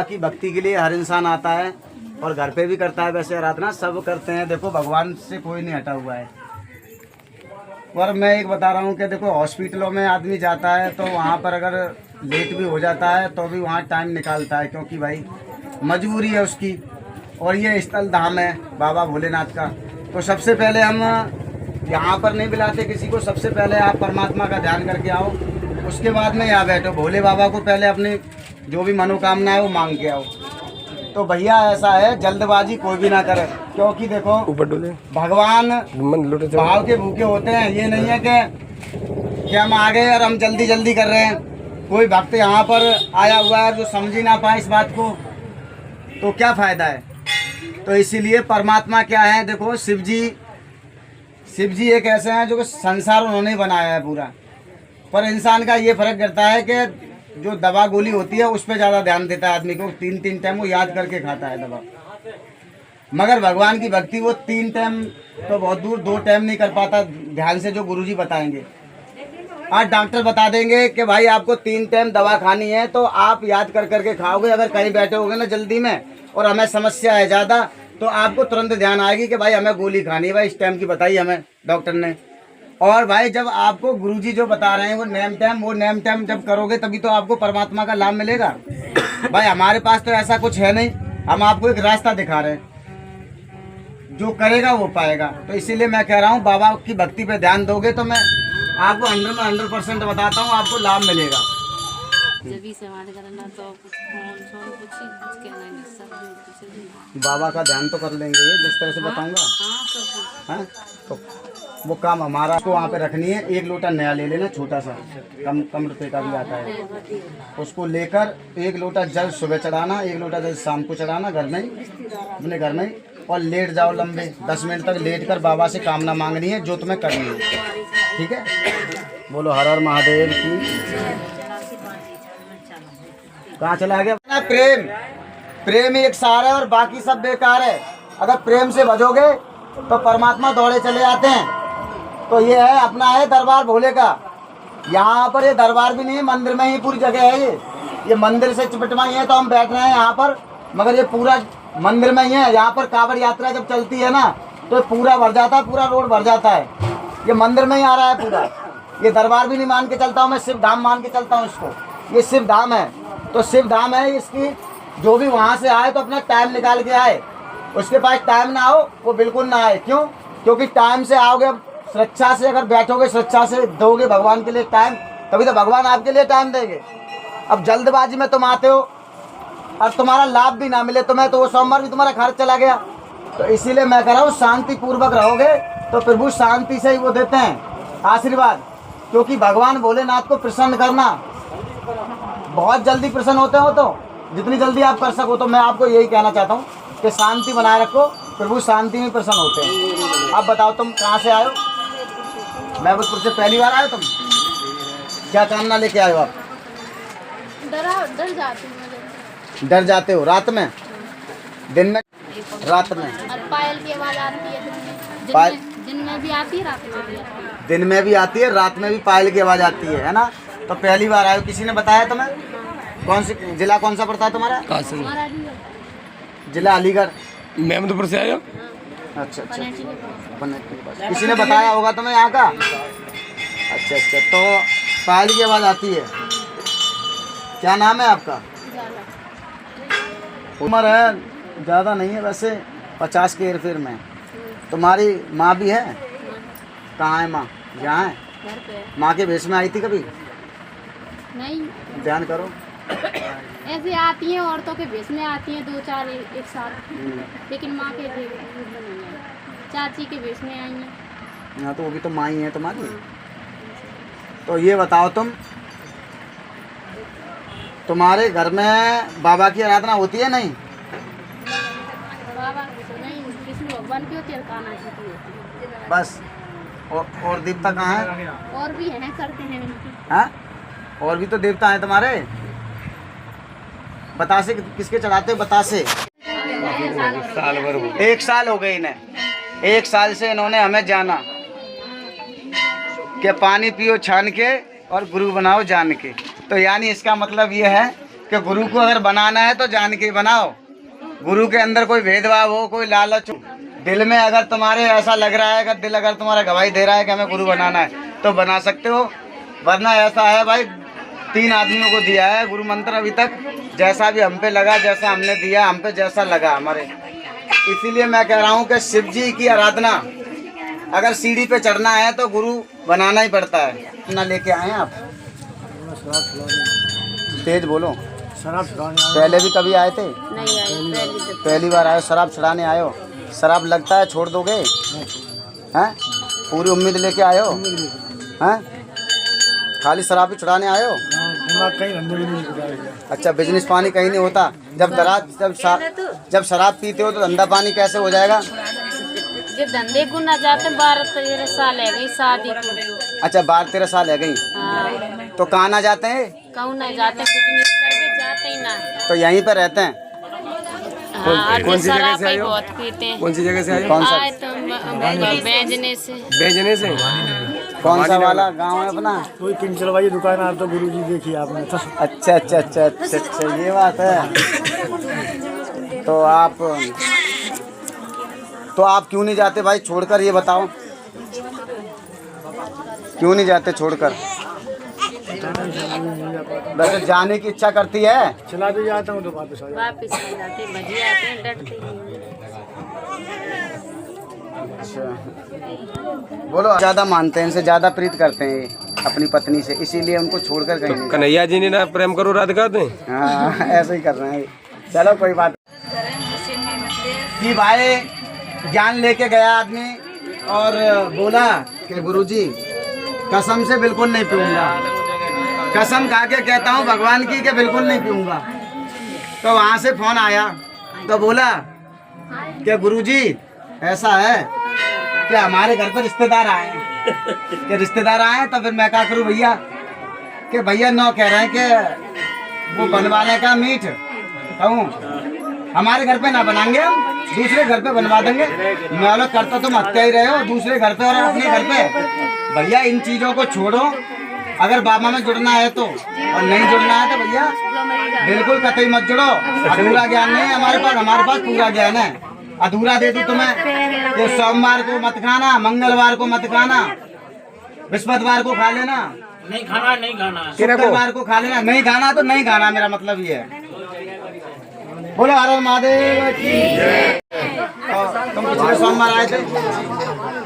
की भक्ति के लिए हर इंसान आता है और घर पे भी करता है, वैसे आराधना सब करते हैं। देखो भगवान से कोई नहीं हटा हुआ है। और मैं एक बता रहा हूँ कि देखो हॉस्पिटलों में आदमी जाता है तो वहाँ पर अगर लेट भी हो जाता है तो भी वहाँ टाइम निकालता है, क्योंकि भाई मजबूरी है उसकी। और ये स्थल धाम है बाबा भोलेनाथ का। तो सबसे पहले हम यहाँ पर नहीं बुलाते किसी को, सबसे पहले आप परमात्मा का ध्यान करके आओ, उसके बाद में यहाँ बैठो। भोले बाबा को पहले अपनी जो भी मनोकामना है वो मांग के आओ। तो भैया ऐसा है, जल्दबाजी कोई भी ना करे, क्योंकि देखो भगवान भाव के भूखे होते हैं। ये नहीं है कि हम आ गए और हम जल्दी जल्दी कर रहे हैं। कोई भक्त यहाँ पर आया हुआ है जो समझ ही ना पाए इस बात को, तो क्या फ़ायदा है। तो इसीलिए परमात्मा क्या है, देखो शिव जी एक ऐसे हैं जो कि संसार उन्होंने बनाया है पूरा। पर इंसान का ये फर्क करता है कि जो दवा गोली होती है उस पर ज़्यादा ध्यान देता है आदमी को। 3 टाइम वो याद करके खाता है दवा। मगर भगवान की भक्ति वो 3 टाइम तो बहुत दूर, 2 टाइम नहीं कर पाता ध्यान से, जो गुरुजी बताएंगे। आज डॉक्टर बता देंगे कि भाई आपको 3 टाइम दवा खानी है, तो आप याद कर करके खाओगे। अगर कहीं बैठे होगे ना जल्दी में और हमें समस्या है ज़्यादा, तो आपको तुरंत ध्यान आएगी कि भाई हमें गोली खानी है, भाई इस टाइम की बताई हमें डॉक्टर ने। और भाई जब आपको गुरुजी जो बता रहे हैं वो नेम टाइम जब करोगे तभी तो आपको परमात्मा का लाभ मिलेगा। भाई हमारे पास तो ऐसा कुछ है नहीं, हम आपको एक रास्ता दिखा रहे हैं, जो करेगा वो पाएगा। तो इसीलिए मैं कह रहा हूँ बाबा की भक्ति पे ध्यान दोगे तो मैं आपको 100% बताता हूँ, आपको लाभ मिलेगा। बाबा का ध्यान तो कर लेंगे जिस तरह से बताऊंगा। हाँ, तो वो काम हमारा को वहाँ पे रखनी है। 1 लोटा नया ले लेना, छोटा सा, कम रुपए का भी आता है। उसको लेकर 1 लोटा जल सुबह चढ़ाना, 1 लोटा जल शाम को चढ़ाना, घर में अपने घर में। और लेट जाओ लंबे 10 मिनट तक लेट कर बाबा से कामना मांगनी है जो तुम्हें करनी है, ठीक है। बोलो हर हर महादेव की। कहाँ चला गया प्रेम ही एक सार है और बाकी सब बेकार है। अगर प्रेम से भजोगे तो परमात्मा दौड़े चले आते हैं। तो ये है अपना है दरबार भोले का। यहाँ पर ये दरबार भी नहीं है, मंदिर में ही पूरी जगह है। ये मंदिर से चिपटवाई है तो हम बैठ रहे हैं यहाँ पर, मगर ये पूरा मंदिर में ही है। यहाँ पर कांवड़ यात्रा जब चलती है ना तो पूरा भर जाता है, पूरा रोड भर जाता है। ये मंदिर में ही आ रहा है पूरा। ये दरबार भी नहीं मान के चलता हूँ मैं, शिव धाम मान के चलता हूँ इसको। ये शिव धाम है तो शिव धाम है। इसकी जो भी वहाँ से आए तो अपना टाइम निकाल के आए, उसके पास टाइम ना हो वो बिल्कुल ना आए। क्यों? क्योंकि टाइम से आओगे, सुरक्षा से अगर बैठोगे, सुरक्षा से दोगे भगवान के लिए टाइम, तभी तो भगवान आपके लिए टाइम देंगे। अब जल्दबाजी में तुम आते हो और तुम्हारा लाभ भी ना मिले तुम्हें, तो वो सोमवार भी तुम्हारा खर्च चला गया। तो इसीलिए मैं कह रहा हूँ शांति पूर्वक रहोगे तो प्रभु शांति से ही वो देते हैं आशीर्वाद। क्योंकि भगवान भोलेनाथ को प्रसन्न करना बहुत जल्दी प्रसन्न होते हो, तो जितनी जल्दी आप कर सको। तो मैं आपको यही कहना चाहता हूँ कि शांति बनाए रखो, प्रभु शांति में प्रसन्न होते हैं। अब बताओ तुम कहाँ से आए हो? महबूबपुर से पहली बार आए तुम? क्या कामना लेके आए हो आप? डर जाते हो रात में, दिन में? रात में पायल की आवाज आती है, दिन में भी आती है, रात में भी आती है। दिन में भी आती है, रात में भी पायल की आवाज आती है ना? तो पहली बार आए हो, किसी ने बताया तुम्हें? कौन सी जिला कौन सा पड़ता है तुम्हारा? जिला अलीगढ़। महमूदपुर से आए हो? अच्छा, किसी ने बताया होगा तुम्हें यहाँ का? अच्छा, तो पायल की आवाज़ आती है। क्या नाम है आपका? उम्र है ज़्यादा नहीं है वैसे, 50 के हेर फेर में। तुम्हारी माँ भी है? कहाँ है माँ? यहाँ है? माँ के भेष में आई थी कभी? नहीं। ध्यान करो। ऐसे आती हैं, औरतों के भेष में आती हैं 2-4 एक साथ, लेकिन माँ के भेष में नहीं आई। चाची के भेष में आई हैं। हाँ, तो वो भी तो माँ ही है तुम्हारी। तो ये बताओ तुम्हारे घर में बाबा की आराधना होती है? नहीं, बाबा नहीं, विष्णु भगवान की होती है, कान्हा जी की होती है बस। और देवता कहाँ है? और भी हैं, करते हैं उनकी। हाँ, और भी तो देवता हैं तुम्हारे। बतासे किसके चढ़ाते हो? बतासे 1 साल हो गए इन्हें। 1 साल से इन्होंने हमें जाना कि पानी पियो छान के और गुरु बनाओ जान के। तो यानी इसका मतलब ये है कि गुरु को अगर बनाना है तो जान के बनाओ। गुरु के अंदर कोई भेदभाव हो, कोई लालच हो, दिल में अगर तुम्हारे ऐसा लग रहा है, अगर दिल अगर तुम्हारा गवाही दे रहा है कि हमें गुरु बनाना है तो बना सकते हो। वरना ऐसा है भाई, 3 आदमियों को दिया है गुरु मंत्र अभी तक, जैसा भी हम पे लगा, जैसा हमने दिया हम पे जैसा लगा हमारे। इसीलिए मैं कह रहा हूँ कि शिव जी की आराधना अगर सीढ़ी पे चढ़ना है तो गुरु बनाना ही पड़ता है। अपना लेके आए आप, तेज बोलो। पहले भी कभी आए थे? नहीं आए, पहली बार आए। शराब छुड़ाने आए हो? शराब लगता है छोड़ दोगे? हैं? पूरी उम्मीद लेके आए हो? हैं? खाली शराब ही छुड़ाने आए हो? अच्छा, बिजनेस पानी कहीं नहीं होता? जब शराब पीते हो तो धंधा पानी कैसे हो जाएगा? ये धंधे को ना जाते 12-13 साल है गई शादी को। अच्छा, 12-13 साल है गई। हाँ। तो कहाँ ना जाते हैं? कहूँ ना जाते, बिजनेस करके जाते ही ना। तो यहीं पर रहते हैं? हाँ, कौन सी जगह से आए हो? बहुत पीते हैं। कौन सी जगह से आए हो? कौन सा? आए तो बेचने से। बेचने से? कौन सा वाला गांव है अपना? कोई किंचल वाली दुकान आप तो गुरुजी देखी आपने। अच्छा अच्छा अच्छा अच्छा अच्छा, ये बात है। तो आप क्यों नहीं जाते भाई छोड़कर, ये बताओ क्यों नहीं जाते छोड़कर? वैसे जाने की इच्छा करती है? चला भी जाता हूँ तो वापस आ वापिस आ जाते, भजिया आते हैं, डरते नहीं। अच्छा, बोलो। ज़्यादा मानते हैं, इनसे ज़्यादा प्रीत करते हैं ये अपनी पत्नी से, इसीलिए उनको छोड़कर कहीं नहीं। कन्हैया जी ने ना प्रेम करो राधिका थे। हाँ, ऐसे ही कर रहे हैं। चलो कोई बात जी। भाई ज्ञान लेके गया आदमी और बोला कि गुरुजी कसम से बिल्कुल नहीं पीऊंगा, कसम खा के कहता हूँ भगवान की कि बिल्कुल नहीं पीऊंगा। तो वहाँ से फोन आया तो बोला कि गुरुजी ऐसा है कि हमारे घर पर रिश्तेदार आए हैं। कि रिश्तेदार आए हैं तो फिर मैं क्या करूँ भैया? कि भैया नौ कह रहे हैं कि वो बनवाने का मीट, कहूँ हमारे घर पे ना बनाएंगे, हम दूसरे घर पे बनवा देंगे। मैं लोग करता तुम हत्या ही रहे हो, दूसरे घर पे और अपने घर पे। भैया इन चीज़ों को छोड़ो, अगर बाबा में जुड़ना है तो, और नहीं जुड़ना है तो भैया बिल्कुल कतई मत जुड़ो। अधूरा ज्ञान नहीं है हमारे पास पूरा ज्ञान है। अधूरा दे दूं तुम्हें कि सोमवार को मत खाना, मंगलवार को मत खाना, बृहस्पतिवार को खा लेना, नहीं खाना शुक्रवार को खा लेना। नहीं खाना तो नहीं खाना, मेरा मतलब ये है। बोलो हर हर महादेव की। तुम पिछले सोमवार आए थे,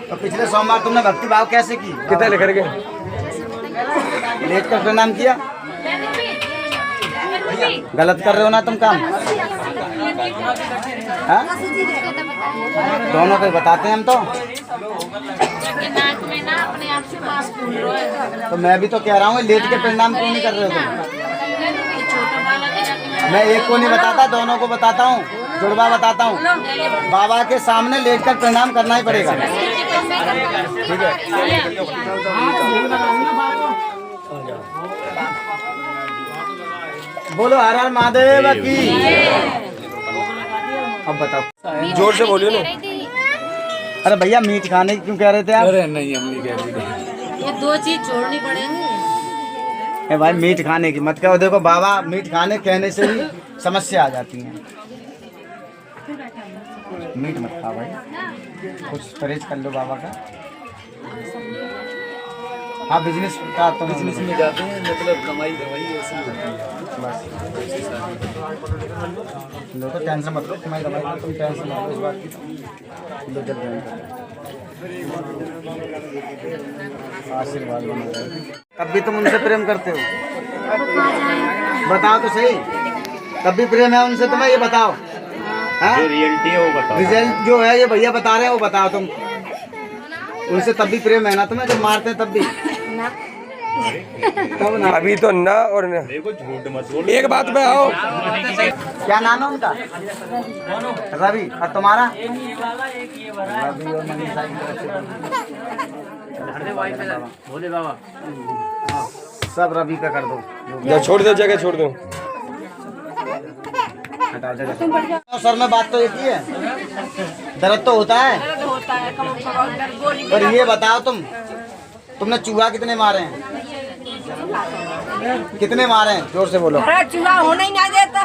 तो पिछले सोमवार तुमने भक्ति भाव कैसे की? कितना लेकर के? लेट कर प्रणाम किया। गलत कर रहे हो ना तुम काम? हाँ? दोनों को बताते हैं हम तो। नाक में ना अपने आप से मांस फूल रहा है। तो मैं भी तो कह रहा हूँ, लेट के प्रणाम क्यों नहीं कर रहे हो तुम? मैं एक को नहीं बताता, दोनों को बताता हूँ, जुड़वा बताता हूँ। बाबा के सामने लेट कर प्रणाम करना ही पड़ेगा, ठीक है? बोलो हर हर महादेव की। अब बताओ, जोर से बोलियो ना। अरे भैया मीट खाने क्यों कह रहे थे आप? अरे नहीं, हम नहीं कह रहे। ये 2 चीज छोड़नी पड़ेंगी। ए भाई मीट खाने की मत कहो। देखो बाबा मीट खाने कहने से ही समस्या आ जाती है। मीट मत खा भाई, कुछ परहेज कर लो बाबा का। हाँ बिजनेस का तो बिजनेस में जाते हैं, मतलब कमाई दवाई ऐसी होती है। बस लो, तो टेंशन मत लो, कमाई दवाई का तुम टेंशन मत लो इस बात की। लो जब आशीर्वाद बना रहे। तब भी तुम उनसे प्रेम करते हो? बताओ तो सही, तब भी प्रेम है उनसे तुम्हें, ये बताओ। जो रियलिटी है वो बताओ। रिजल्ट जो है ये भैया बता रहे हैं वो बताओ तुम। उनसे तब भी प्रेम है ना तुम्हें, जब मारते हैं तब भी? तब ना। अभी तो ना और ना। एक बात पे आओ, क्या नाम है उनका? रवि। और तुम्हारा? रवि और मनीषा की तरफ से भोले बाबा सब रवि पे कर दो। जब छोड़ दो जगह छोड़ दो। हटा जगह। सर में बात तो एक ही है, दर्द तो होता है। पर ये बताओ तुमने चूहा कितने मारे हैं? कितने मारे हैं? जोर से बोलो। अरे चूहा होने ही नहीं देता।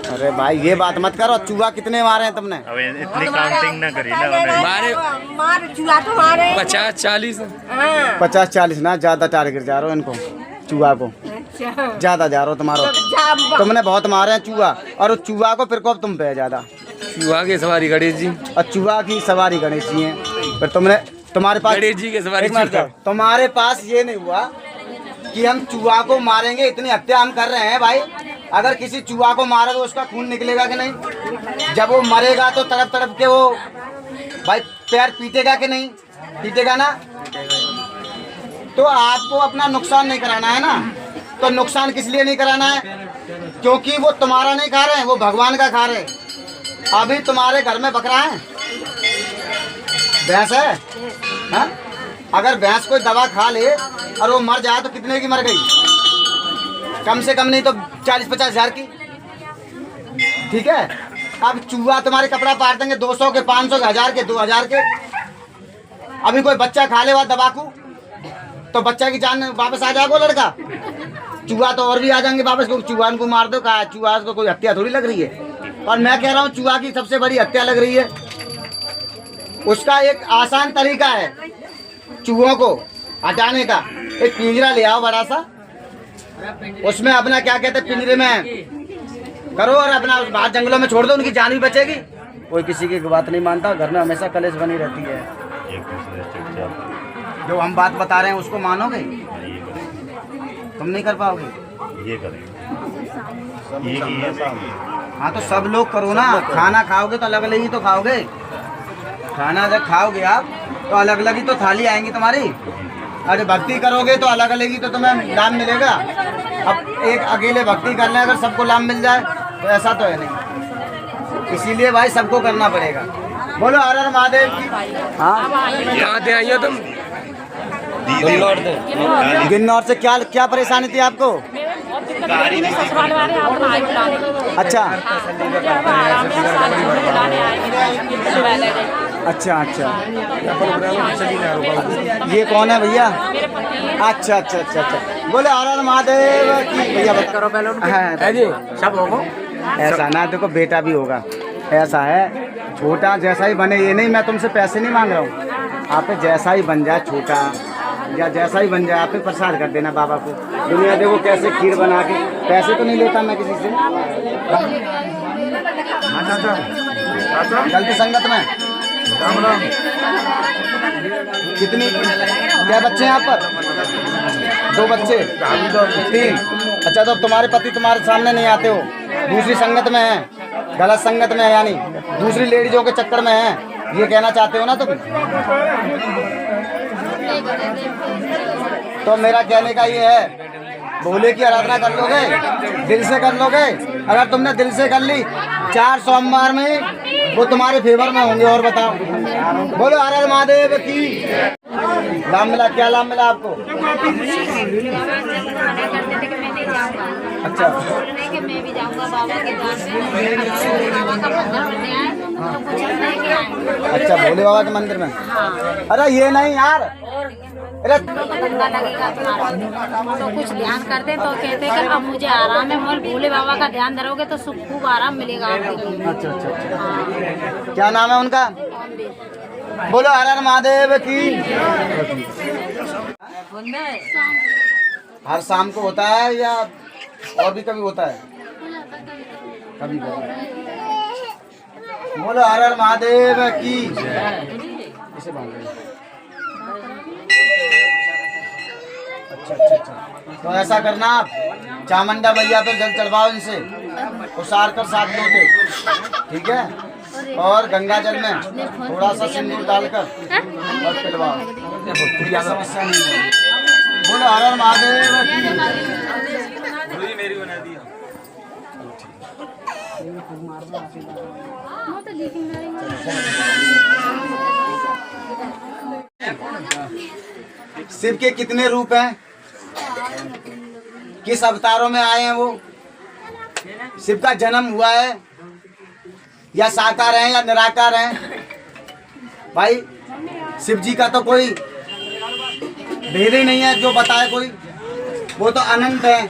अरे भाई ये बात मत करो, चूहा कितने मारे हैं तुमने? अब इतनी काउंटिंग ना करी ना मारे मार चूहा तो मारे 50-40। हाँ। 50-40 ना, ज्यादा टारगेट जा रहे हो इनको, चूहा को अच्छा ज्यादा जा रहे हो तुम्हारा। तुमने बहुत मारे हैं चूहा, और उस चूहा को प्रकोप तुम पे है ज्यादा। चूहा की सवारी गणेश जी, और चूहा की सवारी गणेश जी है। फिर तुम्हारे पास गणेश जी की सवारी एक मिनट, तुम्हारे पास ये नहीं हुआ कि हम चूहा को मारेंगे, इतनी हत्या हम कर रहे हैं भाई। अगर किसी चूहा को मारे तो उसका खून निकलेगा कि नहीं? जब वो मरेगा तो तड़प तड़प के वो भाई पैर पीटेगा कि नहीं? पीटेगा ना। तो आपको अपना नुकसान नहीं कराना है ना। तो नुकसान किस लिए नहीं कराना है? क्योंकि वो तुम्हारा नहीं खा रहे हैं, वो भगवान का खा रहे हैं। अभी तुम्हारे घर में बकरा है, भैंस है, हाँ? अगर भैंस कोई दवा खा ले और वो मर जाए तो कितने की मर गई? कम से कम नहीं तो 40-50 हज़ार की। ठीक है। अब चूहा तुम्हारे कपड़ा पार देंगे 200 के, 500 के, 1000 के, 2000 के। अभी कोई बच्चा खा ले दबाकू तो बच्चा की जान वापस आ जाएगा लड़का। चूहा तो और भी आ जाएंगे वापस। चूहा को मार दो, कहा चूहा को कोई हत्या थोड़ी लग रही है। और मैं कह रहा हूँ चूहा की सबसे बड़ी हत्या लग रही है। उसका एक आसान तरीका है चूहों को हटाने का। एक पिंजरा ले आओ बड़ा सा, उसमें अपना क्या कहते हैं पिंजरे में करो और अपना बाहर जंगलों में छोड़ दो, उनकी जान भी बचेगी। कोई किसी की बात नहीं मानता, घर में हमेशा कलेश बनी रहती है। जो हम बात बता रहे हैं उसको मानोगे? तुम नहीं कर पाओगे। ये करेंगे, ये हाँ तो सब लोग करो ना। खाना खाओगे तो अलग अलग ही तो खाओगे। खाना जब खाओगे आप तो अलग अलग ही तो थाली आएंगी तुम्हारी। अरे भक्ति करोगे तो अलग अलग ही तो तुम्हें लाभ मिलेगा। अब एक अकेले भक्ति करने अगर सबको लाभ मिल जाए तो ऐसा तो है नहीं। इसीलिए भाई सबको करना पड़ेगा। बोलो हर हर महादेव की। हाँ यहाँ से आई हो तुम? गिन्नौर से क्या क्या परेशानी थी आपको? ससुराल वाले अपना आई बुलाने। अच्छा अच्छा अच्छा। ये कौन है भैया? अच्छा अच्छा अच्छा अच्छा। बोले हर हर महादेव की। भैया करो पहले जी सब होगा। ऐसा ना देखो बेटा भी होगा। ऐसा है छोटा जैसा ही बने, ये नहीं मैं तुमसे पैसे नहीं मांग रहा हूँ। आप जैसा ही बन जाए, छोटा या जैसा ही बन जाए, आप प्रसाद कर देना बाबा को। दुनिया देखो कैसे खीर बना के, पैसे तो नहीं लेता मैं किसी से। गलती संगत में कितनी क्या बच्चे हैं आप पर? 2 बच्चे, 3। अच्छा तो तुम्हारे पति तुम्हारे सामने नहीं आते हो, दूसरी संगत में है, गलत संगत में है, यानी दूसरी लेडीजों के चक्कर में है, ये कहना चाहते हो ना तुम? तो मेरा कहने का ये है, भोले की आराधना कर लोगे, दिल से कर लोगे। अगर तुमने दिल से कर ली 4 सोमवार में वो तुम्हारे फेवर में होंगे। और बताओ, बोलो हर हर महादेव की। लाभ मिला? क्या लाभ मिला आपको? अच्छा कि मैं भी जाऊंगा बाबा के बाबा का मंदिर आए तो कुछ लेके आएंगे। अच्छा भोले बाबा के मंदिर में। अरे ये नहीं यार, अरे धंधा लगेगा तुम्हारा तो कुछ ध्यान करते तो कहते कि अब मुझे आराम है। मोल भोले बाबा का ध्यान धरोगे तो खूब आराम मिलेगा आपको। अच्छा अच्छा अच्छा। क्या नाम है उनका? बोलो हर हर महादेव की। हर शाम को होता है या और भी कभी होता है? कभी कभी। बोलो हर हर महादेव की। इसे बांध दो। अच्छा अच्छा अच्छा। तो ऐसा करना आप चामुंडा मैया पर जल चढ़वाओ, इनसे उसार कर 7 लोटे, ठीक है? और गंगा जल में थोड़ा सा सिंदूर डालकर और पिलवाओ, समस्या नहीं है। बोलो हर हर महादेव की। शिव के कितने रूप हैं? किस अवतारों में आए हैं वो? शिव का जन्म हुआ है या साकार हैं या निराकार हैं? भाई शिव जी का तो कोई भेद ही नहीं है जो बताए कोई। वो तो अनंत है,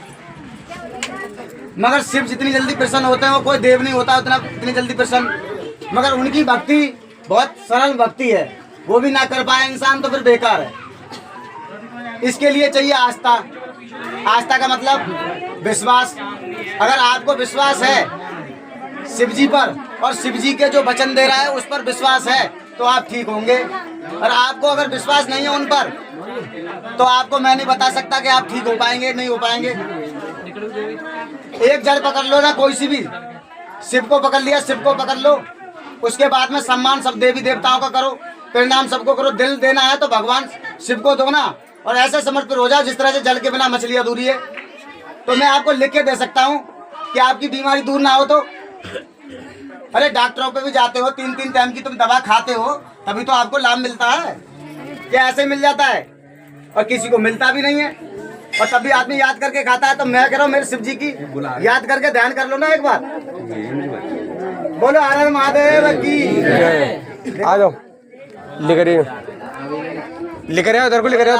मगर शिव जितनी जल्दी प्रसन्न होते हैं वो कोई देव नहीं होता उतना इतनी जल्दी प्रसन्न। मगर उनकी भक्ति बहुत सरल भक्ति है, वो भी ना कर पाए इंसान तो फिर बेकार है। इसके लिए चाहिए आस्था। आस्था का मतलब विश्वास। अगर आपको विश्वास है शिव जी पर और शिव जी के जो वचन दे रहा है उस पर विश्वास है तो आप ठीक होंगे। और आपको अगर विश्वास नहीं है उन पर तो आपको मैं नहीं बता सकता कि आप ठीक हो पाएंगे नहीं हो पाएंगे। एक जड़ पकड़ लो ना, कोई सी भी, शिव को पकड़ लिया, शिव को पकड़ लो, उसके बाद में सम्मान सब देवी देवताओं का करो, परिणाम सबको करो। दिल देना है तो भगवान शिव को दो ना, और ऐसे समर्पित हो जाओ जिस तरह से जल के बिना मछली अधूरी है। तो मैं आपको लिख के दे सकता हूँ कि आपकी बीमारी दूर ना हो तो। अरे डॉक्टरों पे भी जाते हो, 3-3 टाइम की तुम दवा खाते हो तभी तो आपको लाभ मिलता है, क्या ऐसे मिल जाता है? और किसी को मिलता भी नहीं है और तब भी आदमी याद करके खाता है। तो मैं कह रहा हूँ मेरे शिव जी की याद करके ध्यान कर लो ना एक बार। बोलो हर हर महादेव की। आ जाओ, लेकर आओ उधर को, लेकर आओ।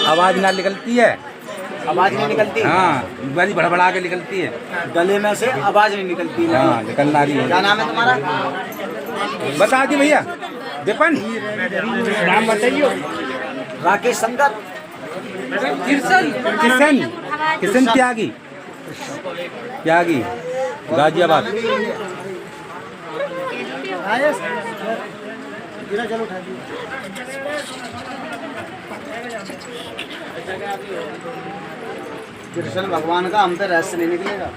आवाज ना निकलती है, आवाज नहीं निकलती? हाँ, बड़ी बड़बड़ा के निकलती है, गले में से आवाज नहीं निकलती। हाँ निकलना रही है। क्या नाम है तुम्हारा? बता दी भैया, विपन नाम बताइए। राकेश शंकर, किशन त्यागी, गाजियाबाद। कृष्ण भगवान का हम तो रहस्य नहीं निकलेगा।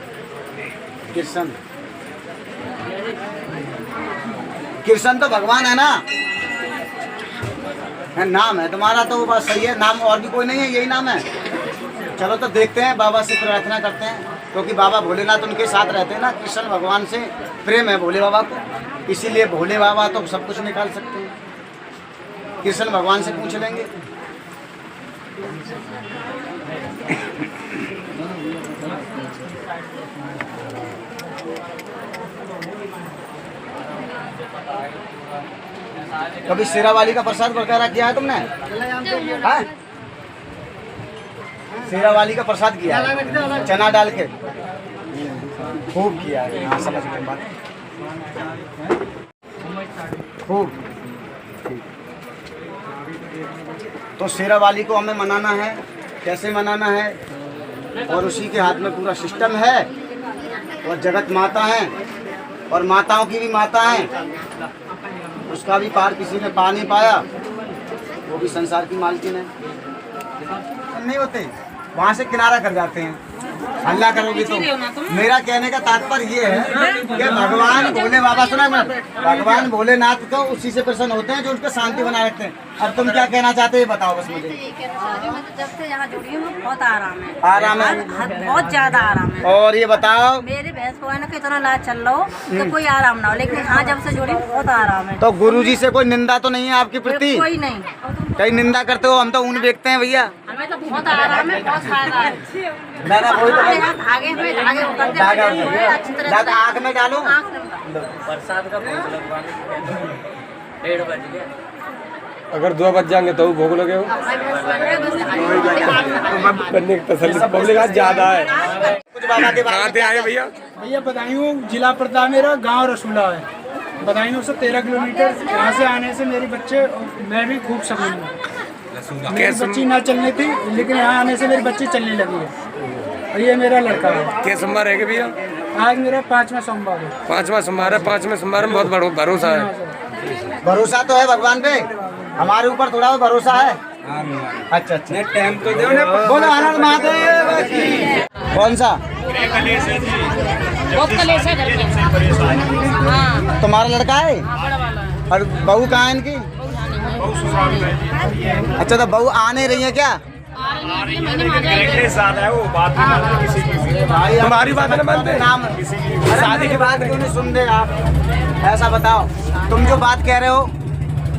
कृष्ण तो भगवान है ना, नाम है तुम्हारा तो बस सही है, नाम और भी कोई नहीं है, यही नाम है। चलो तो देखते हैं, बाबा से प्रार्थना करते हैं, क्योंकि बाबा भोलेनाथ उनके साथ रहते हैं ना। कृष्ण भगवान से प्रेम है भोले बाबा को, इसीलिए भोले बाबा तो सब कुछ निकाल सकते हैं। कृष्ण भगवान से पूछ लेंगे। कभी शेरावाली का प्रसाद वगैरह किया है तुमने? हाँ? शेरावाली का प्रसाद किया है चना डाल के, खूब किया है। हाँ समझ गए बात, खूब। तो शेरावाली को हमें मनाना है, कैसे मनाना है, और उसी के हाथ में पूरा सिस्टम है। और जगत माता है और माताओं की भी माता है, उसका भी पार किसी ने पा नहीं पाया, वो भी संसार की मालकिन है। नहीं होते वहाँ से किनारा कर जाते हैं, हल्ला करोगे तो। मेरा कहने का तात्पर्य ये है कि भगवान भोले बाबा, सुना मैं, भगवान भोलेनाथ तो उसी से प्रसन्न होते हैं जो उनके शांति बनाए रखते हैं। अब तुम क्या कहना चाहते हैं बताओ बस मुझे। जब से यहाँ जुड़ी हूँ बहुत आराम है, आराम है, बहुत ज्यादा आराम है। और ये बताओ, मेरे भैंस को है ना कि इतना इलाज चल रहा हो तो कोई आराम ना हो, लेकिन यहाँ जब से जुड़ी बहुत आराम है। तो गुरुजी से कोई निंदा तो नहीं है आपके प्रति? कोई नहीं, कहीं निंदा करते हो? हम तो ऊन बेचते हैं भैया। हमें तो बहुत आराम है, बहुत फायदा है। ना वही तो यहाँ धागे उतरते हैं, अच्छी तरह से आँख में डालो। प्रसाद का भोग लगवाने 1:30 बज गया। अगर 2 बज जाएंगे तो भोग लगे हो करने की तसल्ली पब्लिक आज ज्यादा है। कुछ बाबा के कहाँ से आए भैया? भैया बदायूं जिला प्रताप, मेरा गांव रसूला है। बदायूं से 13 किलोमीटर। यहाँ से आने से मेरे बच्चे, मैं भी खूब सकून हूँ। मेरी बच्ची ना चलनी थी, लेकिन यहाँ आने से मेरी बच्ची चलने लगी है। और ये मेरा लड़का है। क्या सोमवार है भैया? आज मेरा 5वां सोमवार है। 5वां सोमवार है। 5वें सोमवार में बहुत बड़ा भरोसा है। भरोसा तो है भगवान पे, हमारे ऊपर थोड़ा भरोसा है। अच्छा अच्छा, टाइम तो दो ना। बोलो हर हर महादेव की। कौन सा? बहुत कलेश है घर में। हाँ, तुम्हारा लड़का है? और बहू कहाँ है इनकी? अच्छा, तो बहू आ नहीं रही है क्या? हमारी बात नहीं मानते। नाम शादी की बात क्यों नहीं सुन रहे आप? ऐसा बताओ, तुम जो बात कह रहे हो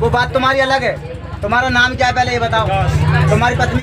वो बात तुम्हारी अलग है। तुम्हारा नाम क्या है पहले ये बताओ। तुम्हारी पत्नी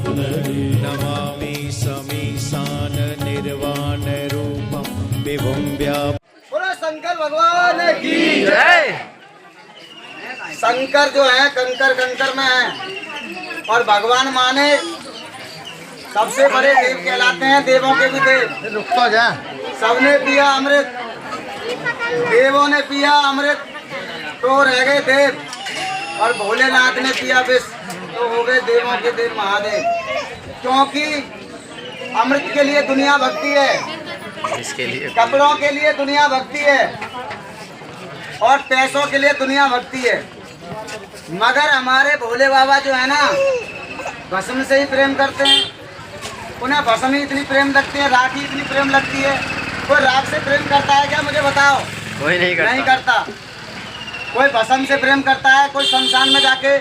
नमामि समीशान निर्वाण रूपम विभुम व्याप। बोलो शंकर भगवान की जय। शंकर जो है कंकर कंकर में है और भगवान माने सबसे बड़े देव कहलाते हैं, देवों के भी देव। रुक तो जा। सबने पिया अमृत, देवों ने पिया अमृत तो रह गए देव, और भोलेनाथ ने पिया विष तो हो गए देवों के देव महादेव। क्योंकि अमृत के लिए दुनिया भक्ति है, इसके लिए कपड़ों के लिए दुनिया भक्ति है, और पैसों के लिए दुनिया भक्ति है। मगर हमारे भोले बाबा जो है ना, भस्म से ही प्रेम करते हैं। उन्हें भस्म ही इतनी प्रेम लगती है, राख ही इतनी प्रेम लगती है। कोई राख से प्रेम करता है क्या, मुझे बताओ? कोई नहीं करता। नहीं करता। कोई भस्म से प्रेम करता है, कोई शमशान में जाके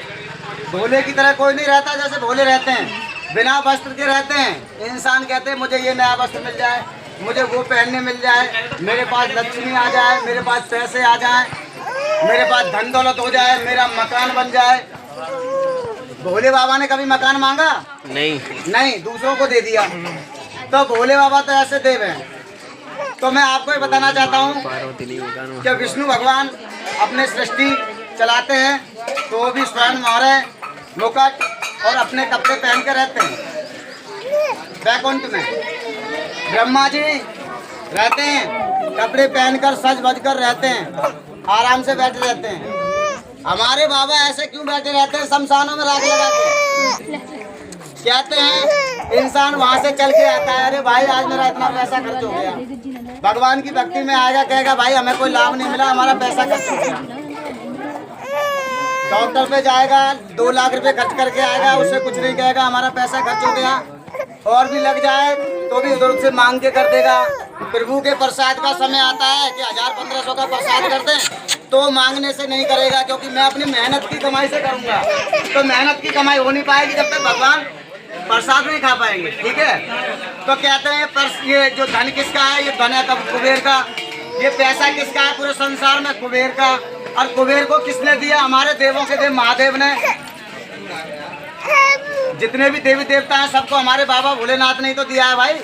भोले की तरह कोई नहीं रहता जैसे भोले रहते हैं, बिना वस्त्र के रहते हैं। इंसान कहते हैं मुझे ये नया वस्त्र मिल जाए, मुझे वो पहनने मिल जाए, मेरे पास लक्ष्मी आ जाए, मेरे पास पैसे आ जाए, मेरे पास धन दौलत हो जाए, मेरा मकान बन जाए। भोले बाबा ने कभी मकान मांगा? नहीं, दूसरों को दे दिया। तो भोले बाबा तो ऐसे देव हैं। तो मैं आपको ये बताना चाहता हूँ कि विष्णु भगवान अपने सृष्टि चलाते हैं तो वो भी स्वर्ण मोहरे मुकुट और अपने कपड़े पहन कर रहते हैं वैकुंठ में। ब्रह्मा जी रहते हैं कपड़े पहनकर सज बज कर रहते हैं, आराम से बैठे रहते हैं। हमारे बाबा ऐसे क्यों बैठे रहते हैं शमशानों में राख लगा के? कहते हैं इंसान वहाँ से चल के आता है, अरे भाई आज मेरा इतना पैसा खर्च हो गया। भगवान की भक्ति में आएगा, कहेगा भाई हमें कोई लाभ नहीं मिला, हमारा पैसा खर्च हो गया। डॉक्टर पे जाएगा, 2 लाख रुपए खर्च करके आएगा, उससे कुछ नहीं कहेगा हमारा पैसा खर्च हो गया। और भी लग जाए तो भी उधर से मांग के कर देगा। प्रभु के प्रसाद का समय आता है कि 1000-1500 का प्रसाद कर दें तो मांगने से नहीं करेगा, क्योंकि मैं अपनी मेहनत की कमाई से करूँगा। तो मेहनत की कमाई हो नहीं पाएगी जब तक भगवान प्रसाद नहीं खा पाएंगे। ठीक है, तो कहते हैं ये जो धन किसका है, ये धन है कुबेर का। ये पैसा किसका है पूरे संसार में? कुबेर का। और कुबेर को किसने दिया? हमारे देवों के देव महादेव ने। जितने भी देवी देवता हैं सबको हमारे बाबा भोलेनाथ ने ही तो दिया है भाई।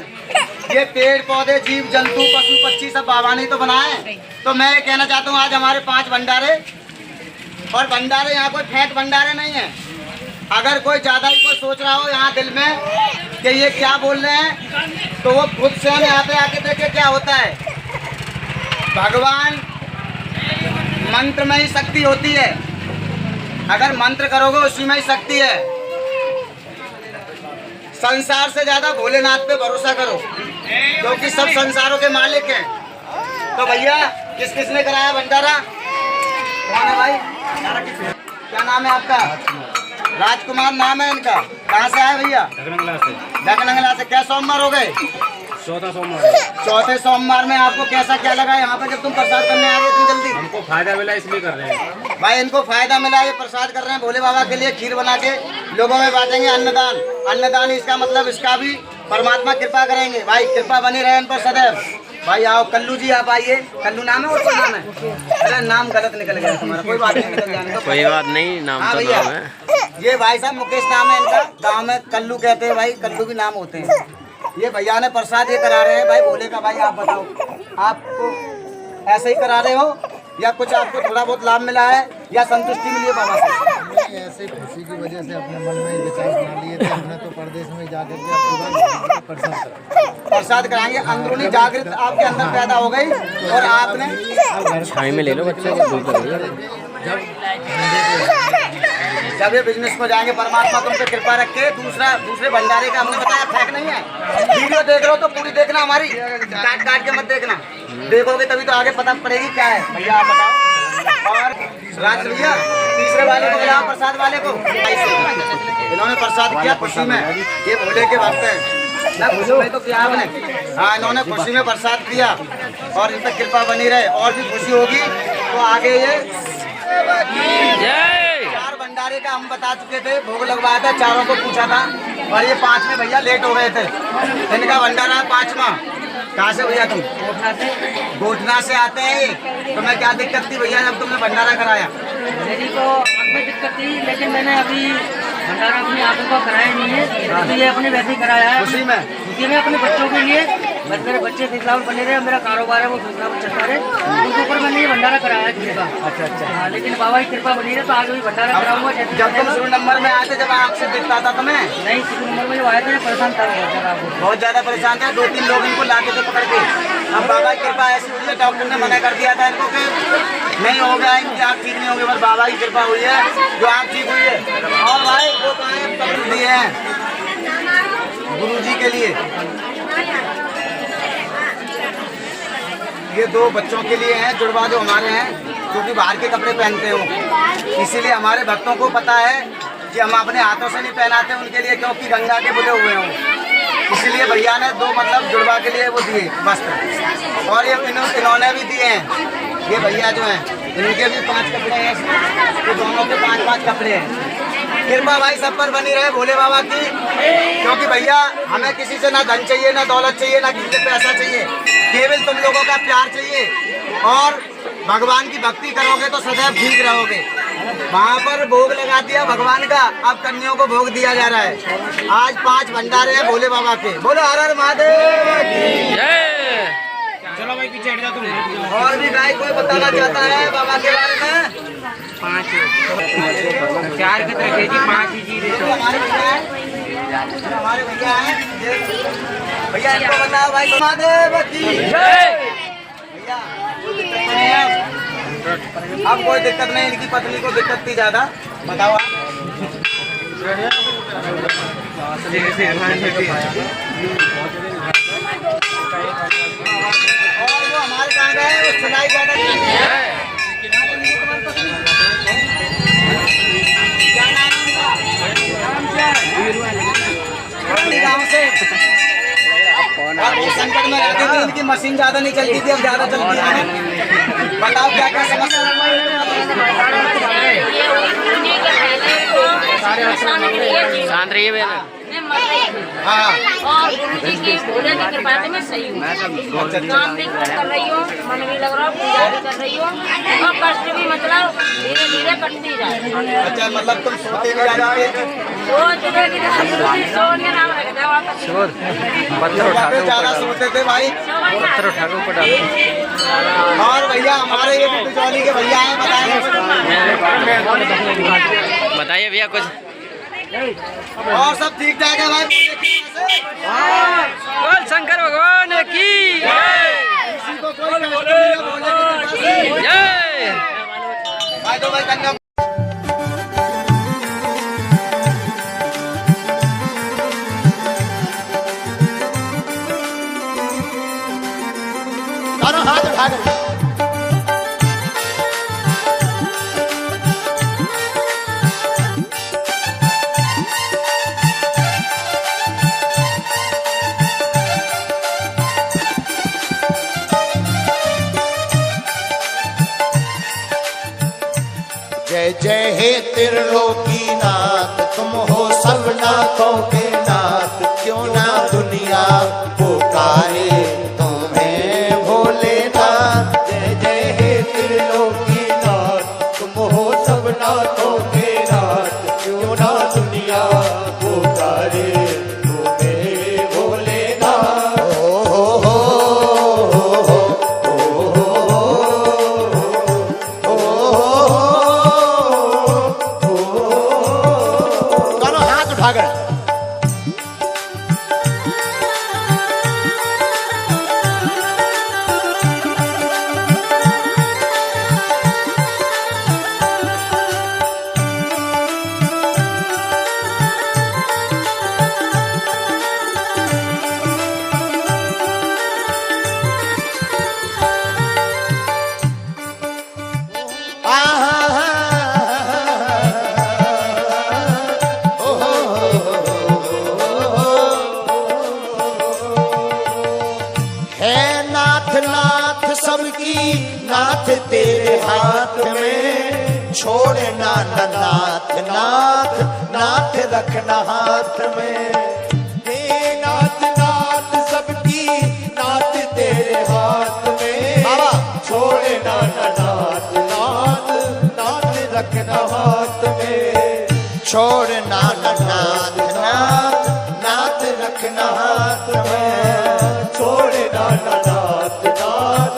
ये पेड़ पौधे जीव जंतु पशु पक्षी सब बाबा ने ही तो बनाए। तो मैं ये कहना चाहता हूँ आज हमारे 5 भंडारे, और भंडारे यहाँ कोई फेंक भंडारे नहीं है। अगर कोई ज़्यादा ही कोई सोच रहा हो यहाँ दिल में कि ये क्या बोल रहे हैं, तो वो खुद से यहाँ पे आके देखे क्या होता है। भगवान मंत्र में ही शक्ति होती है। अगर मंत्र करोगे उसी में ही शक्ति है। संसार से ज़्यादा भोलेनाथ पे भरोसा करो, क्योंकि सब संसारों के मालिक हैं। तो भैया किस किसने कराया भंडारा? कौन है भाई? क्या नाम है आपका? राजकुमार नाम है इनका। कहाँ से आए भैया? डकनंगला से। क्या सोमवार हो गए? चौथे सोमवार में आपको कैसा क्या लगा यहाँ पे जब तुम प्रसाद करने आ गए इतनी जल्दी? हमको फायदा मिला इसलिए कर रहे हैं भाई इनको फायदा मिला, ये प्रसाद कर रहे हैं भोले बाबा के लिए, खीर बना के लोगों में बांटेंगे। अन्नदान, अन्नदान इसका मतलब इसका भी परमात्मा कृपा करेंगे। भाई कृपा बनी रहे इन पर सदैव। भाई आओ कल्लू जी, आप आइए। कल्लू नाम है और कोई नाम है? अरे नाम गलत निकल गया तुम्हारा, कोई बात नहीं, निकल जाने दो, कोई बात नहीं, नाम हाँ तो भैया, नाम है। ये भाई साहब मुकेश नाम है इनका, गांव में कल्लू कहते हैं भाई, कल्लू भी नाम होते हैं। ये भैया ने प्रसाद ये करा रहे हैं भाई भोले का। भाई आप बताओ, आपको ऐसे ही करा रहे हो या कुछ आपको थोड़ा बहुत लाभ मिला है या संतुष्टि मिली है बाबा से? ऐसे खुशी की वजह से अपने मन में विचार बना लिए थे। हमने तो परदेश में जाकर के अपने प्रसाद कराएंगे। अंदरूनी जागृत आपके अंदर पैदा हो गई और आपने छाई में ले लो बच्चे को, धूप लग रही है। जब ये बिजनेस को जाएंगे, परमात्मा तुम पे कृपा रखे। दूसरे भंडारे का हमने बताया फेंक नहीं है। वीडियो देख रहे हो तो पूरी देखना हमारी, काट काट के मत देखना। देखोगे तभी तो आगे पता पड़ेगी क्या है। भैया आप बताओ। और राज भैया तीसरे वाले को बुलाओ, प्रसाद वाले को। इन्होंने प्रसाद किया खुशी में, ये भोले के भक्त हैं ना, खुशी में तो किया आपने। हाँ, इन्होंने खुशी में प्रसाद किया और इन पर कृपा बनी रहे और भी खुशी होगी तो आगे ये चार भंडारे का हम बता चुके थे, भोग लगवाया था, चारों को पूछा था और ये 5वें भैया लेट हो गए थे। इनका भंडारा 5वां। कहाँ से भैया तुम? गोटना से आते हैं। तुम्हें क्या दिक्कत थी भैया जब तुमने भंडारा कराया? मेरी तो आँख में दिक्कत थी, लेकिन मैंने अभी भंडारा अपनी आँखों को कराया नहीं है, तो ये अपने वैसे ही कराया है खुशी में। खुशी में अपने बच्चों के लिए। बस मेरे बच्चे विकलांग बने रहे, मेरा कारोबार है वो विकलांग चलता रहे, उनके ऊपर मैंने ये भंडारा कराया है। अच्छा अच्छा। हाँ, लेकिन बाबा की कृपा बनी रहे तो आगे भी भंडारा कराऊंगा। जब तुम शुरू नंबर में आए थे, जब आपसे दिखता था तुम्हें? नहीं, शुरू नंबर में जो आए थे परेशान था बहुत ज्यादा परेशान था। 2-3 लोग इनको लाते थे पकड़ के। अब बाबा की कृपा ऐसी हुई है, डॉक्टर ने मना कर दिया था इनको कि नहीं होगा, इनकी आँख ठीक नहीं होगी। बस बाबा की कृपा हुई है जो आँख ठीक हुई है। और भाई वो दिए हैं गुरु जी के लिए, ये 2 बच्चों के लिए हैं जुड़वा जो हमारे हैं, क्योंकि बाहर के कपड़े पहनते हो, इसीलिए हमारे भक्तों को पता है कि हम अपने हाथों से नहीं पहनाते उनके लिए, क्योंकि गंगा के बुले हुए हों। इसलिए भैया ने 2 मतलब जुड़वा के लिए वो दिए वस्त्र, और ये इन्होंने भी दिए हैं। ये भैया जो हैं इनके भी 5 कपड़े हैं इसमें, तो दोनों के 5-5 कपड़े हैं। कृपा भाई सब पर बनी रहे भोले बाबा की, क्योंकि भैया हमें किसी से ना धन चाहिए, ना दौलत चाहिए, ना किसी से पैसा चाहिए, केवल तुम लोगों का प्यार चाहिए। और भगवान की भक्ति करोगे तो सदैव ठीक रहोगे। वहाँ पर भोग लगा दिया भगवान का, अब कन्याओं को भोग दिया जा रहा है। आज 5 भंडारे हैं भोले बाबा के। बोलो हर हर महादेव। चलो भाई पीछे हट जाओ तुम। और भी भाई कोई बताना चाहता है बाबा के बारे में? 5 4 के तरह जी 5 ही जी देखो हमारे भैया हैं, भैया इनको बताओ भाई। महादेव की जय। भैया कोई दिक्कत नहीं है, अब कोई दिक्कत नहीं। इनकी पत्नी को दिक्कत थी ज्यादा, बताओ आप। और वो हमारे कहाँ गए, वो सुनाई ज्यादा गाँव से। और वो संकट में रहती थी, इनकी मशीन ज्यादा नहीं चलती थी, अब ज्यादा चलती है। बताओ क्या क्या समस्या? शांत रहिए भैया। हाँ और गुरु जी की भोले की कृपा से मैं सही हूँ, काम भी कर रही हूँ, मन भी लग रहा है, पूजा भी कर रही हूँ और कष्ट भी मतलब धीरे धीरे कटती जाए। अच्छा, मतलब तुम सोते भी जाओगे? ज्यादा सोते थे भाई, पत्थर उठा के ऊपर डालो। और भैया हमारे ये बिजौली के भैया हैं, बताइए भैया कुछ। और सब ठीक ठाक है भाई? बोल शंकर भगवान की किसी को कोई कष्ट नहीं है भोले की कृपा से। जय। भाई तो भाई धन्यवाद। हाथ उठा कर जय जय हे त्रिलोकीनाथ, तुम हो सब नाथों के नाथ। क्यों ना दुनिया पुकारे तुम्हें भोलेनाथ। जय जय हे त्रिलोकीनाथ, तुम हो सब नाथों के नाथ। क्यों ना दुनिया पुकारे तुम्हें भोलेनाथ। दोनों हाथ उठा कर सबकी नाथ तेरे हाथ में। छोड़ना न नाथ नाथ नाथ रखना हाथ में। हे नाथ नाथ सबकी नाथ तेरे हाथ में। छोड़ना न नाथ नाथ नाथ रखना हाथ में। छोड़ना न नाथ नाथ नाथ रखना हाथ में। छोड़ना न नाथ नाथ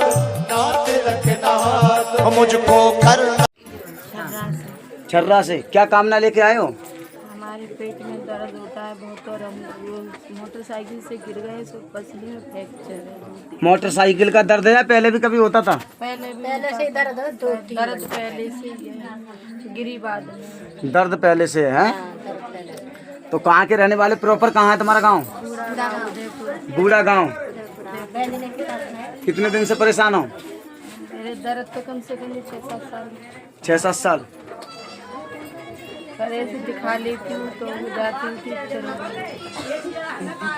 नाथ रखना हाथ में। मुझको करना छर्रा से क्या कामना लेके आए हो? हमारे पेट में दर्द होता है बहुत और हम मोटरसाइकिल से गिर गए, सो पसली में फ्रैक्चर है। मोटरसाइकिल का दर्द है या पहले भी कभी होता था? पहले से दर्द पहले से ही है, गिरी बाद में। दर्द पहले से है? तो कहाँ के रहने वाले? प्रॉपर कहाँ है तुम्हारा गांव? बूढ़ा गांव। कितने दिन से परेशान हो? मेरे दर्द तो कम से कम 6-7 साल। 6-7 साल। पर ऐसे दिखा लेती हूँ तो हो जाती हूँ ठीक चलो।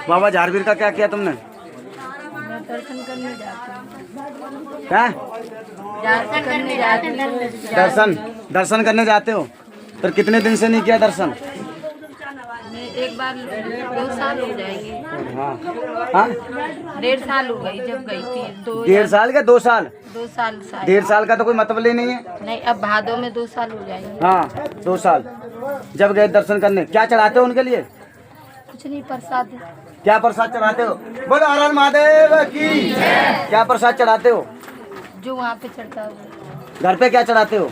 बाबा झारवीर का क्या किया तुमने? मैं दर्शन करने जाती हूँ। क्या? दर्शन करने जाते हो? पर कितने दिन से नहीं किया दर्शन? मैं एक बार 2 साल हो जाएंगे। हाँ 1.5 साल हो गई जब गई थी। 1.5 साल क्या 2 साल? 2 साल। 1.5 साल का तो कोई मतलब ही नहीं है। नहीं, अब भादों में 2 साल हो जाएंगे। हाँ 2 साल जब गए दर्शन करने। क्या चढ़ाते हो उनके लिए? कुछ नहीं, प्रसाद। क्या प्रसाद चढ़ाते हो? बोलो हर हर महादेव की। क्या प्रसाद चढ़ाते हो? जो वहाँ पे चढ़ता है। घर पे क्या चढ़ाते हो?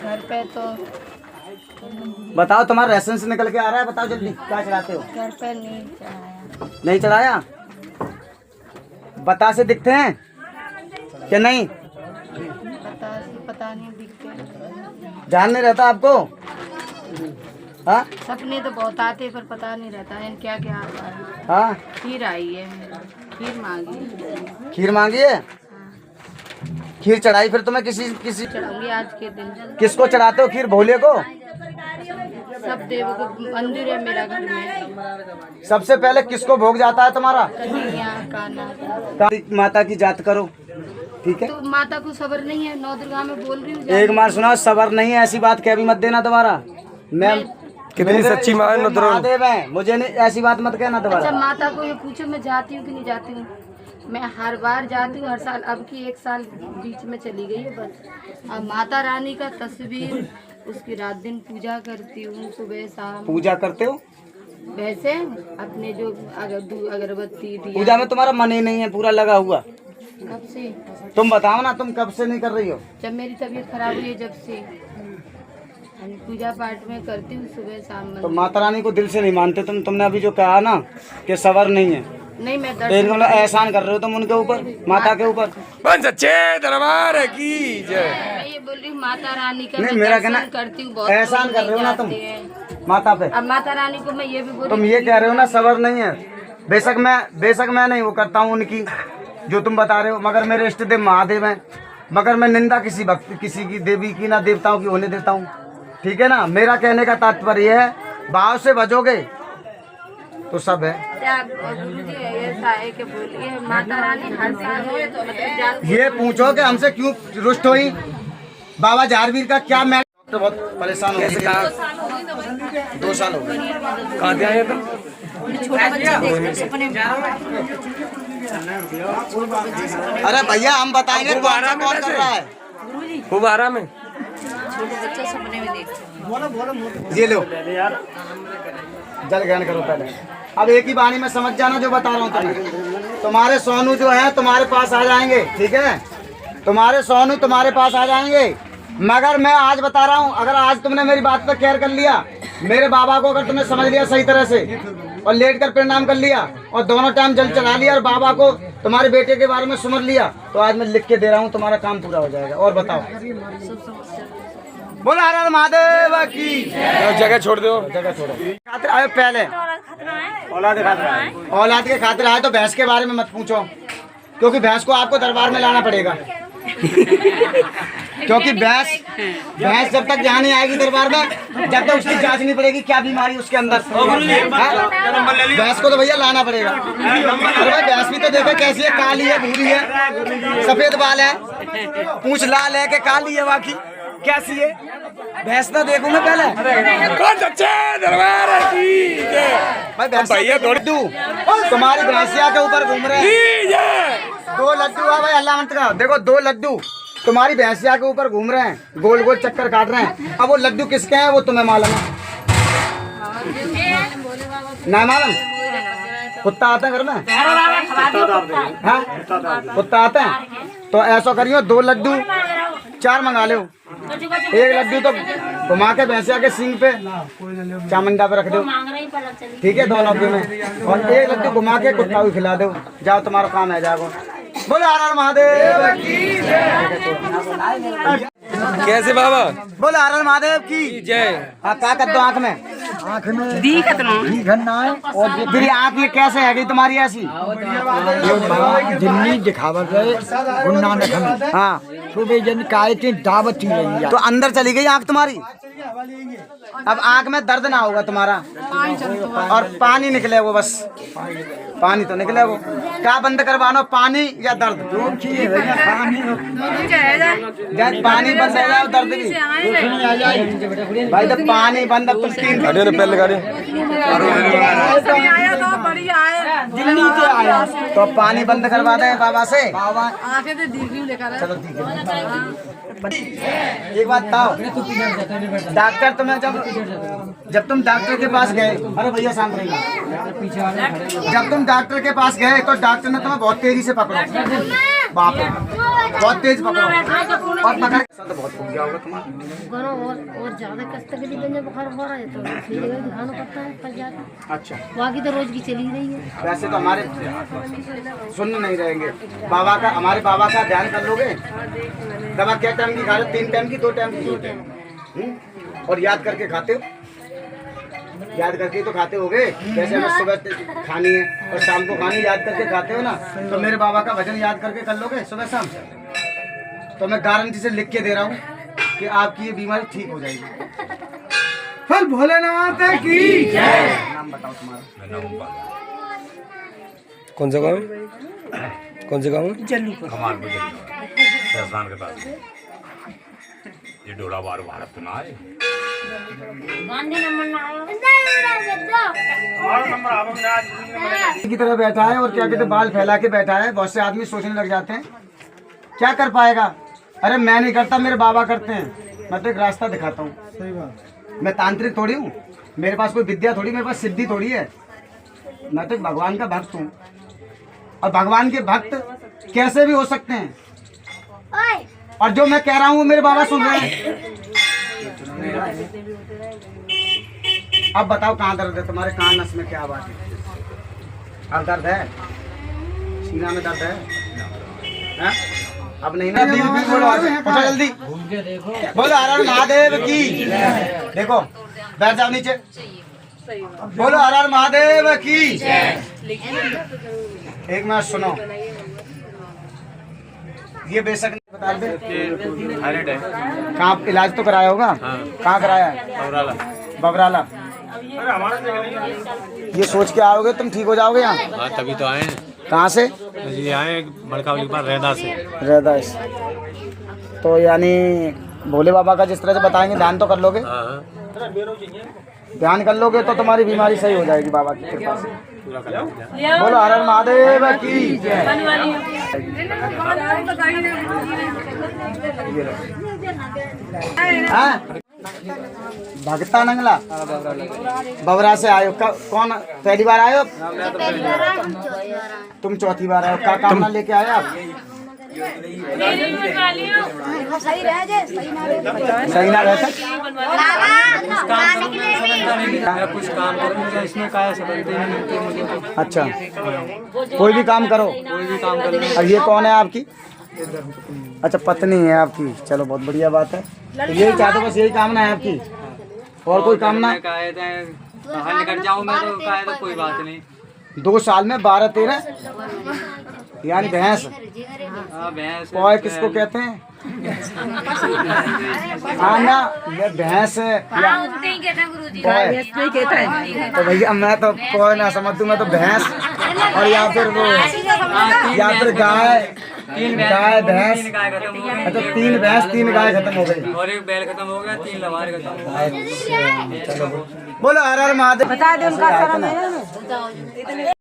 घर पे तो बताओ, तुम्हारा राशन से निकल के आ रहा है, बताओ जल्दी क्या चढ़ाते हो? घर पे नहीं चढ़ाया। नहीं चढ़ाया? बतासे दिखते हैं कि नहीं? पता नहीं दिखते। ध्यान नहीं रहता आपको? हाँ सपने तो बहुत आते पर पता नहीं रहता है क्या क्या आता है। हाँ खीर आई है, खीर मांगी। खीर मांगी है? खीर चढ़ाई फिर तुम्हें? किसी चढ़ाऊंगी आज के दिन। किसको चढ़ाते हो खीर? भोले को? सब देवों को। मंदिर है मेरा घर में। सबसे पहले किसको भोग जाता है तुम्हारा? कन्हैया कान्हा। माता की जात करो, ठीक है? तो माता को सबर नहीं है, 9 दुर्गा में बोल रही हूँ। एक बार सुना, सबर नहीं है ऐसी बात कह भी मत देना दोबारा। मैं कितनी सच्ची माँ है महादेव है, मुझे नहीं ऐसी बात मत कहना दोबारा। अच्छा, माता को ये पूछो मैं जाती हूँ कि नहीं जाती हूँ? मैं हर बार जाती हूँ, हर साल। अब की 1 साल बीच में चली गई है बस। अब माता रानी का तस्वीर, उसकी रात दिन पूजा करती हूँ, सुबह शाम। पूजा करते हो? वैसे अपने जो अगरबत्ती पूजा में तुम्हारा मन ही नहीं है पूरा लगा हुआ? कब से? तुम बताओ ना, तुम कब से नहीं कर रही हो? जब मेरी तबीयत खराब हुई है जब से। पूजा पाठ में करती हूँ सुबह शाम। तो माता रानी को दिल से नहीं मानते तुमने अभी जो कहा ना कि सबर नहीं है। नहीं, मैं एहसान कर रहे हो तुम उनके ऊपर, माता के ऊपर। सच्चे दरबार की जय। मैं ये बोल रही हूँ माता रानी का नहीं, मेरा कहना करती हूँ। एहसान कर रहे हो ना तुम माता पे। अब माता रानी को मैं ये भी बोल, तुम ये कह रहे हो ना सबर नहीं है। बेशक मैं नहीं वो करता हूँ उनकी जो तुम बता रहे हो, मगर मेरे इष्ट देव महादेव हैं। मगर मैं निंदा किसी भक्त किसी की देवी की ना देवताओं की होने देता हूँ, ठीक है ना? मेरा कहने का तात्पर्य है भाव से बजोगे तो सब है। गुरुजी ऐसा है कि बोलिए माता रानी हर साल ये पूछो कि हमसे क्यों रुष्ट हुई? बाबा झारवीर का क्या तो बहुत परेशान हो गए। 2 साल हो गए। कहाँ से आए तुम? अरे भैया हम बताएंगे कौन कर रहा है। खूब आराम है। ये लो जल ग्रहण करो पहले। अब एक ही बाणी में समझ जाना जो बता रहा हूँ तुम्हें। तुम्हारे सोनू जो है तुम्हारे पास आ जाएंगे, ठीक है? तुम्हारे सोनू तुम्हारे पास आ जाएंगे, मगर मैं आज बता रहा हूँ, अगर आज तुमने मेरी बात पर केयर कर लिया, मेरे बाबा को अगर तुमने समझ लिया सही तरह से और लेट कर प्रणाम कर लिया और दोनों टाइम जल चढ़ा लिया और बाबा को तुम्हारे बेटे के बारे में सुमर लिया, तो आज मैं लिख के दे रहा हूँ तुम्हारा काम पूरा हो जाएगा। और बताओ। बोला हर हर महादेव की। जगह छोड़ दो। जगह छोड़ो। खातिर आए पहले औलाद के खातिर आए। औलाद के खातिर आए तो भैंस के बारे में मत पूछो, क्योंकि भैंस को आपको दरबार में लाना पड़ेगा। क्योंकि भैंस जब तक यहाँ नहीं आएगी दरबार में, जब तक उसकी जांच नहीं पड़ेगी क्या बीमारी उसके अंदर। भैंस को तो भैया लाना पड़ेगा। अरे भाई भैंस भी तो देखो कैसी है, काली है, भूरी है, सफेद बाल है, पूंछ लाल है कि काली है, बाकी कैसी है भैंस तो देखूं मैं पहले। भाई भैया थोड़ी तू तुम्हारी भैंसिया के ऊपर घूम रहे हैं। 2 लड्डू है भाई, अल्लाह मंत्र का देखो, 2 लड्डू तुम्हारी भैंसिया के ऊपर घूम रहे हैं, गोल गोल चक्कर काट रहे हैं। अब वो लड्डू किसके हैं वो तुम्हें मालूम है ना? मालूम? कुत्ता आता है घर में? हाँ कुत्ता आता है तो ऐसा करियो 2 लड्डू 4 मंगा लो। 1 लड्डू तो घुमा के भैंसिया के सींग पे चामुंडा पे रख दो, ठीक है, दोनों के में, और 1 लड्डू घुमा के कुत्ता भी खिला दो। जाओ तुम्हारा काम है, जाओ। बोलो हर हर महादेव की जय। कैसे बाबा? बोलो हर हर महादेव की जय। हाँ क्या कर दो आँख में दिखना है। और फिर आँख ये कैसे है गई तुम्हारी ऐसी? दिल्ली दिखावत है गुरु नानक हमें। हाँ सुबह जन काय थी दावत ही रही तो अंदर चली गई आँख तुम्हारी। अब आँख में दर्द ना होगा तुम्हारा और पानी निकले वो, बस पानी तो निकले वो। क्या बंद करवाना, पानी या दर्द? पानी बंद है और दर्द भी भाई। तो पानी बंद, अब तुम 3 पहले गाड़ी तो पानी बंद करवा दे बाबा से। चलो ठीक है। एक बात बताओ, डॉक्टर तुम्हें जब तुम डॉक्टर के पास गए, अरे भैया शांत रहिए, जब तुम डॉक्टर के पास गए तो डॉक्टर ने तुम्हें बहुत तेजी से पकड़ा, बाप रे बहुत तेज पकड़ो और पकड़ तो बहुत हो गया होगा तुम्हारा और ज्यादा कष्ट के लिए बुखार हो रहा है तो दिखाना पड़ता है पर ज्यादा। अच्छा बाकी तो रोज की चली रही है। वैसे तो हमारे सुन नहीं रहेंगे बाबा का, हमारे बाबा का ध्यान कर लोगे। दवा क्या टाइम की खा रहे हो? 3 टाइम की 2 टाइम की? 2 टाइम। और याद करके खाते हो? याद करके तो खाते होगे। जैसे हमें सुबह खानी है और शाम को खानी, याद करके खाते हो ना। तो मेरे बाबा का भजन याद करके कर लोगे सुबह शाम, तो मैं गारंटी से लिख के दे रहा हूँ कि आपकी ये बीमारी ठीक हो जाएगी। फल भोलेनाथ की जय। नाम बताओ तुम्हारा? कौन सा गाँव है? कौन से गाँव है? के पास ये डोला बार भारत तो ना है। की तरह बैठा है और क्या कहते बाल फैला के बैठा है। बहुत से आदमी सोचने लग जाते हैं क्या कर पाएगा। अरे मैं नहीं करता, मेरे बाबा करते हैं। मैं तो एक रास्ता दिखाता हूँ। सही बात। मैं तांत्रिक थोड़ी हूँ, मेरे पास कोई विद्या थोड़ी, मेरे पास सिद्धि थोड़ी है। मैं तो भगवान का भक्त हूँ और भगवान के भक्त कैसे भी हो सकते हैं। और जो मैं कह रहा हूँ वो मेरे बाबा सुन रहे हैं। अब बताओ कहाँ दर्द है तुम्हारे? कान नस में क्या आवाज है? अब दर्द है? सीना में दर्द है? अब नहीं ना? बोलो जल्दी, बोलो हर हर महादेव की। देखो बैठ जाओ नीचे, बोलो हर हर महादेव की। एक मिनट सुनो, ये बेशक नहीं बता दे कहाँ इलाज तो कराया होगा? कहाँ कराया है? बबराला। ये सोच के आओगे तुम ठीक हो जाओगे यहाँ? हाँ तभी तो आए। कहाँ से? ये आए मड़कावली के पास, रैदा से। रैदा से। तो यानी भोले बाबा का जिस तरह से बताएंगे ध्यान तो कर लोगे? ध्यान कर लोगे तो तुम्हारी बीमारी सही हो जाएगी बाबा की कृपा से। बोलो हर हर महादेव की जय। हाँ? भगता नंगला बबरा से आयो, कौन पहली बार आयो? तुम चौथी बार आयो। क्या कामना लेके आए आप? सही रह जाए, सही ना रहता कुछ काम करूँ इसमें क्या समझते नहीं मिलते मुझे। अच्छा, कोई भी काम करो। कोई भी काम कर और ये कौन है आपकी? अच्छा, पत्नी है आपकी। चलो बहुत बढ़िया बात है। तो यही चाहते, बस यही कामना है आपकी, और कोई कामना? बाहर निकल जाऊँ मैं तो कहा तो कोई बात नहीं। 2 साल में 12-13 यानी भैंस। भैंस पौए किसको कहते हैं? हाँ ना, ये भैंस तो भैया मैं तो पौए ना समझ दूँ, मैं तो भैंस और या फिर वो या फिर गाय भैंस। अच्छा, 3 भैंस 3 गाय खत्म हो गई और एक बैल खत्म हो गया, 3 लवार खत्म हो गया। बोलो हर हर महादेव। बता दे उनका